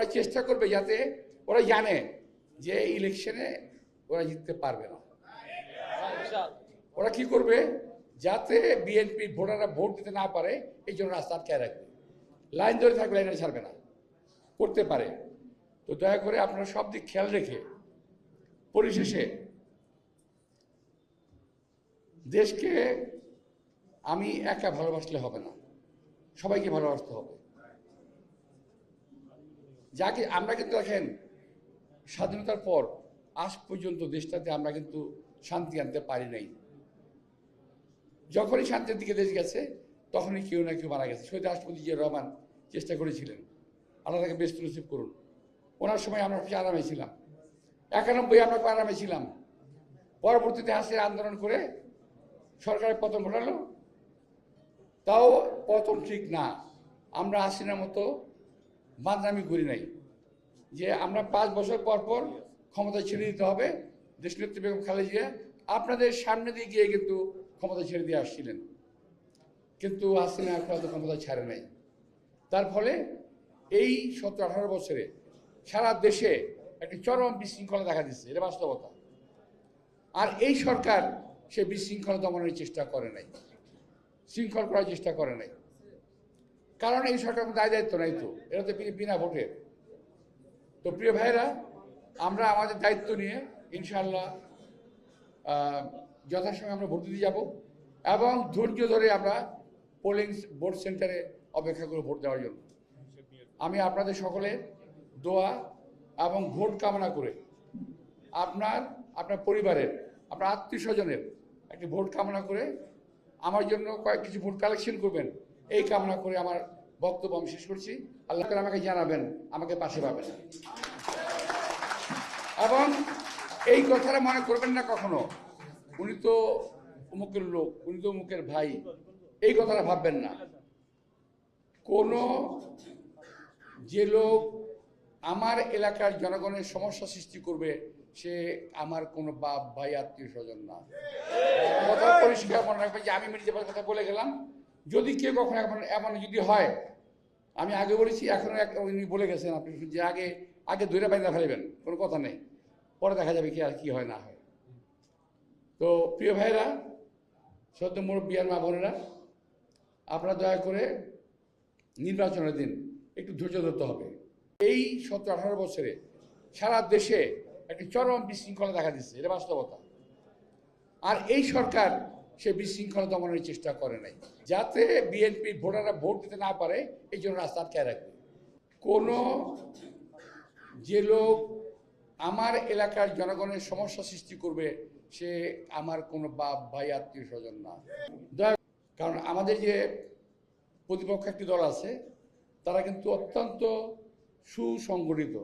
ওরা চেষ্টা করবে যাতে ওরা জানে যে ইলেকশনে ওরা জিততে পারবে না। ওরা কি করবে যাতে বিএনপি ভোটাররা ভোট দিতে না পারে, এই জন্য রাস্তা আটকায় রাখবে, লাইন ধরে থাকবে, লাইনে ছাড়বে না, করতে পারে। তো দয়া করে আপনারা সব দিক খেয়াল রেখে পরিশেষে দেশকে আমি একা ভালোবাসলে হবে না, সবাইকে ভালোবাসতে হবে। যাকে আমরা কিন্তু দেখেন স্বাধীনতার পর আজ পর্যন্ত দেশটাতে আমরা কিন্তু শান্তি আনতে পারি নাই। যখনই শান্তির দিকে দেশ গেছে তখনই কেউ না কেউ মারা গেছে। শহীদ রাষ্ট্রপতি জিয়া রহমান চেষ্টা করেছিলেন, আল্লাহ তাকে বেস্ট নসিব করুন। ওনার সময় আমরা আরামে ছিলাম, 91 আমরা আরামে ছিলাম। পরবর্তীতে হাসিনা আন্দোলন করে সরকারের পতন ঘটালো। তাও পতন ঠিক না, আমরা হাসিনার মতো বাঁদরামি করি নাই যে আমরা 5 বছর পর পর ক্ষমতা ছেড়ে দিতে হবে। দেশনেত্রী বেগম খালেদা জিয়া আপনাদের সামনে দিয়ে গিয়ে কিন্তু ক্ষমতা ছেড়ে দিয়ে আসছিলেন, কিন্তু হাসিনা এখন ক্ষমতা ছাড়ে নাই। তার ফলে এই 17-18 বছরে সারা দেশে একটি চরম বিশৃঙ্খলা দেখা দিচ্ছে, এটা বাস্তবতা। আর এই সরকার সে বিশৃঙ্খলা দমনের চেষ্টা করে নাই, শৃঙ্খল করার চেষ্টা করে নাই, কারণ এই সরকার দায় দায়িত্ব নাই, তো এটা তো বিনা ভোটের। তো প্রিয় ভাইরা, আমরা আমাদের দায়িত্ব নিয়ে ইনশাআল্লাহ যথাসময়ে আমরা ভোট দিতে যাব এবং ধৈর্য ধরে আমরা পোলিং ভোট সেন্টারে অপেক্ষা করে ভোট দেওয়ার জন্য। আমি আপনাদের সকলের দোয়া এবং ভোট কামনা করে আপনার পরিবারের, আপনার আত্মীয় স্বজনের একটি ভোট কামনা করে আমার জন্য কিছু ভোট কালেকশন করবেন, এই কামনা করে আমার বক্তব্য আমি শেষ করছি। আল্লাহ তাআলা আমাকে জানাবেন, আমাকে পাশে পাবেন। এবং এই কথাটা মনে করবেন না কখনো উনি তো অমুকের লোক, উনি তো অমুকের ভাই, এই কথাটা ভাববেন না। যে লোক আমার এলাকার জনগণের সমস্যা সৃষ্টি করবে সে আমার কোনো বাপ ভাই আত্মীয় স্বজন না। কথা পরিষ্কার মনে রাখবেন যে আমি মির্জাফরের কথা বলে গেলাম। যদি কেউ কখনো এমন যদি হয়, আমি আগে বলেছি, এখনো উনি বলে গেছেন আপনি যে আগে ধরে বাইন্দা ফেলবেন, কোনো কথা নেই, পরে দেখা যাবে কি আর কি হয় না হয়। তো প্রিয় ভাইরা, সদ্য মুরব্বী আর মা বোনেরা, আপনারা দয়া করে নির্বাচনের দিন একটু ধৈর্য ধরতে হবে। এই 17-18 বছরে সারা দেশে একটি চরম বিশৃঙ্খলা দেখা দিচ্ছে, এটা বাস্তবতা। আর এই সরকার সে বিশৃঙ্খলা দমনের চেষ্টা করে নাই, যাতে বিএনপি ভোটাররা ভোট দিতে না পারে, এই জন্য রাস্তা আটকায় রাখবে। যে লোক আমার এলাকার জনগণের সমস্যা সৃষ্টি করবে সে আমার কোনো বাপ ভাই আত্মীয় স্বজন না। কারণ আমাদের যে প্রতিপক্ষ একটি দল আছে, তারা কিন্তু অত্যন্ত সুসংগঠিত,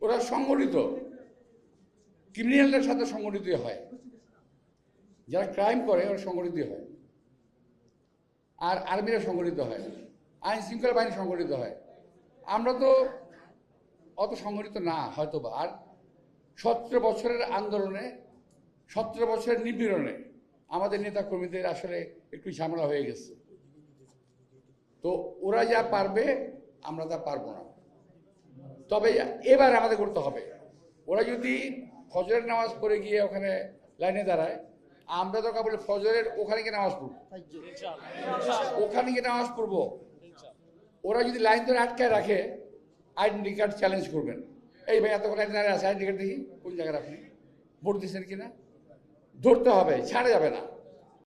ওরা সংগঠিত, ক্রিমিনালদের সাথে সংগঠিত হয়, যারা ক্রাইম করে ওরা সংগঠিত হয়, আর আর্মিরা সংগঠিত হয়, আইন শৃঙ্খলা বাহিনী সংগঠিত হয়। আমরা তো অত সংগঠিত না হয়তোবা। আর 17 বছরের আন্দোলনে, 17 বছরের নিপীড়নে আমাদের নেতা কর্মীদের আসলে একটু ঝামেলা হয়ে গেছে। তো ওরা যা পারবে আমরা তা পারবো না। তবে এবার আমাদের করতে হবে, ওরা যদি ফজরের নামাজ পড়ে গিয়ে ওখানে লাইনে দাঁড়ায়, আমরা তো বলে ফজরের ওখানে গিয়ে নামাজ পড়বো, ওখানে গিয়ে নামাজ পড়বো। ওরা যদি লাইন ধরে আটকায় রাখে, আইডেন্টি কার্ড চ্যালেঞ্জ করবেন, এই ভাই এত লাইন দাঁড়িয়ে আছে, আইডেন্টি কার্ড দেখি কোন জায়গায় আপনি ভোট দিচ্ছেন কিনা, ধরতে হবে, ছাড়া যাবে না।